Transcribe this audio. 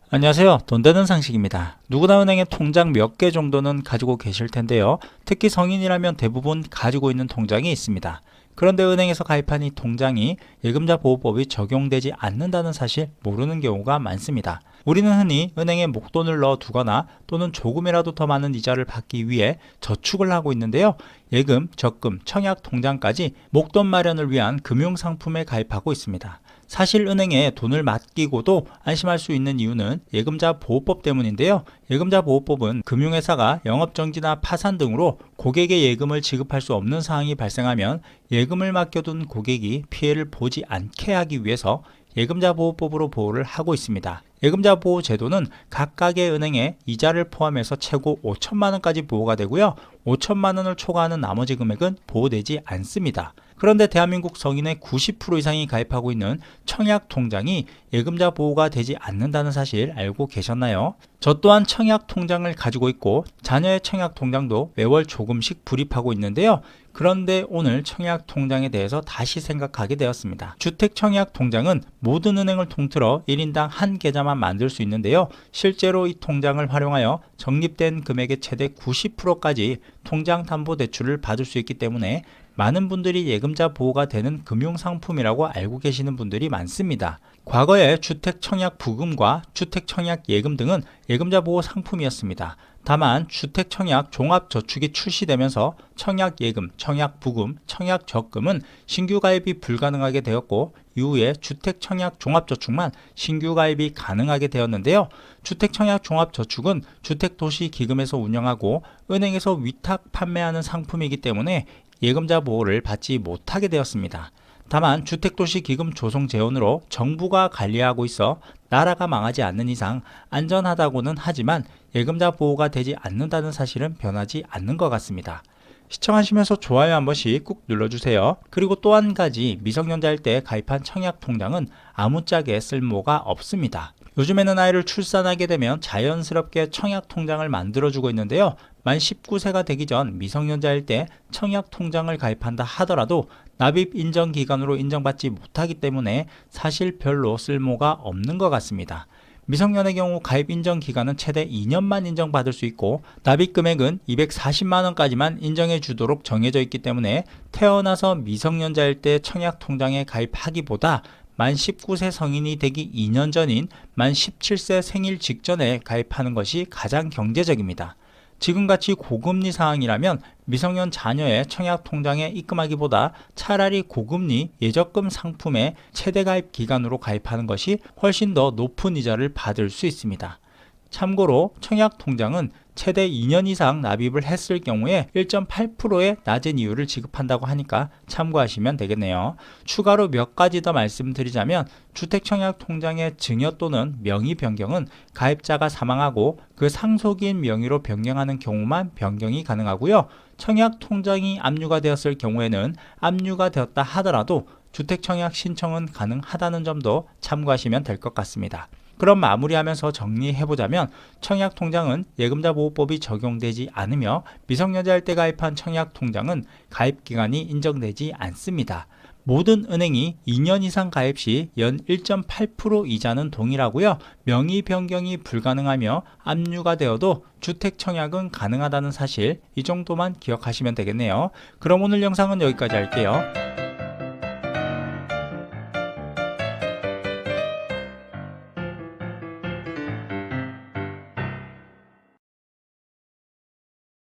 안녕하세요. 돈 되는 상식입니다. 누구나 은행에 통장 몇 개 정도는 가지고 계실 텐데요. 특히 성인이라면 대부분 가지고 있는 통장이 있습니다. 그런데 은행에서 가입한 이 통장이 예금자 보호법이 적용되지 않는다는 사실 모르는 경우가 많습니다. 우리는 흔히 은행에 목돈을 넣어 두거나 또는 조금이라도 더 많은 이자를 받기 위해 저축을 하고 있는데요. 예금, 적금, 청약 통장까지 목돈 마련을 위한 금융상품에 가입하고 있습니다. 사실 은행에 돈을 맡기고도 안심할 수 있는 이유는 예금자 보호법 때문인데요. 예금자 보호법은 금융회사가 영업정지나 파산 등으로 고객의 예금을 지급할 수 없는 상황이 발생하면 예금을 맡겨둔 고객이 피해를 보지 않게 하기 위해서 예금자 보호법으로 보호를 하고 있습니다. 예금자 보호 제도는 각각의 은행에 이자를 포함해서 최고 5천만 원까지 보호가 되고요. 5천만 원을 초과하는 나머지 금액은 보호되지 않습니다. 그런데 대한민국 성인의 90% 이상이 가입하고 있는 청약 통장이 예금자 보호가 되지 않는다는 사실 알고 계셨나요? 저 또한 청약 통장을 가지고 있고 자녀의 청약 통장도 매월 조금씩 불입하고 있는데요. 그런데 오늘 청약 통장에 대해서 다시 생각하게 되었습니다. 주택 청약 통장은 모든 은행을 통틀어 1인당 한 계좌만 만들 수 있는데요. 실제로 이 통장을 활용하여 적립된 금액의 최대 90%까지 통장 담보 대출을 받을 수 있기 때문에 많은 분들이 예금자 보호가 되는 금융상품이라고 알고 계시는 분들이 많습니다. 과거에 주택 청약 부금과 주택 청약 예금 등은 예금자 보호 상품이었습니다. 다만 주택 청약 종합저축이 출시되면서 청약 예금, 청약 부금, 청약 적금은 신규 가입이 불가능하게 되었고 이후에 주택 청약 종합저축만 신규 가입이 가능하게 되었는데요. 주택 청약 종합저축은 주택도시기금에서 운영하고 은행에서 위탁 판매하는 상품이기 때문에 예금자 보호를 받지 못하게 되었습니다. 다만 주택도시기금 조성재원으로 정부가 관리하고 있어 나라가 망하지 않는 이상 안전하다고는 하지만 예금자 보호가 되지 않는다는 사실은 변하지 않는 것 같습니다. 시청하시면서 좋아요 한 번씩 꾹 눌러주세요. 그리고 또 한 가지 미성년자일 때 가입한 청약통장은 아무짝에 쓸모가 없습니다. 요즘에는 아이를 출산하게 되면 자연스럽게 청약통장을 만들어주고 있는데요. 만 19세가 되기 전 미성년자일 때 청약통장을 가입한다 하더라도 납입 인정기간으로 인정받지 못하기 때문에 사실 별로 쓸모가 없는 것 같습니다. 미성년의 경우 가입 인정 기간은 최대 2년만 인정받을 수 있고 납입 금액은 240만원까지만 인정해 주도록 정해져 있기 때문에 태어나서 미성년자일 때 청약통장에 가입하기보다 만 19세 성인이 되기 2년 전인 만 17세 생일 직전에 가입하는 것이 가장 경제적입니다. 지금같이 고금리 상황이라면 미성년 자녀의 청약통장에 입금하기보다 차라리 고금리 예적금 상품에 최대 가입 기간으로 가입하는 것이 훨씬 더 높은 이자를 받을 수 있습니다. 참고로 청약통장은 최대 2년 이상 납입을 했을 경우에 1.8%의 낮은 이율을 지급한다고 하니까 참고하시면 되겠네요. 추가로 몇 가지 더 말씀드리자면 주택청약통장의 증여 또는 명의 변경은 가입자가 사망하고 그 상속인 명의로 변경하는 경우만 변경이 가능하고요. 청약통장이 압류가 되었을 경우에는 압류가 되었다 하더라도 주택청약 신청은 가능하다는 점도 참고하시면 될 것 같습니다. 그럼 마무리하면서 정리해보자면 청약통장은 예금자 보호법이 적용되지 않으며 미성년자일 때 가입한 청약통장은 가입기간이 인정되지 않습니다. 모든 은행이 2년 이상 가입 시 연 1.8% 이자는 동일하고요. 명의 변경이 불가능하며 압류가 되어도 주택 청약은 가능하다는 사실 이 정도만 기억하시면 되겠네요. 그럼 오늘 영상은 여기까지 할게요.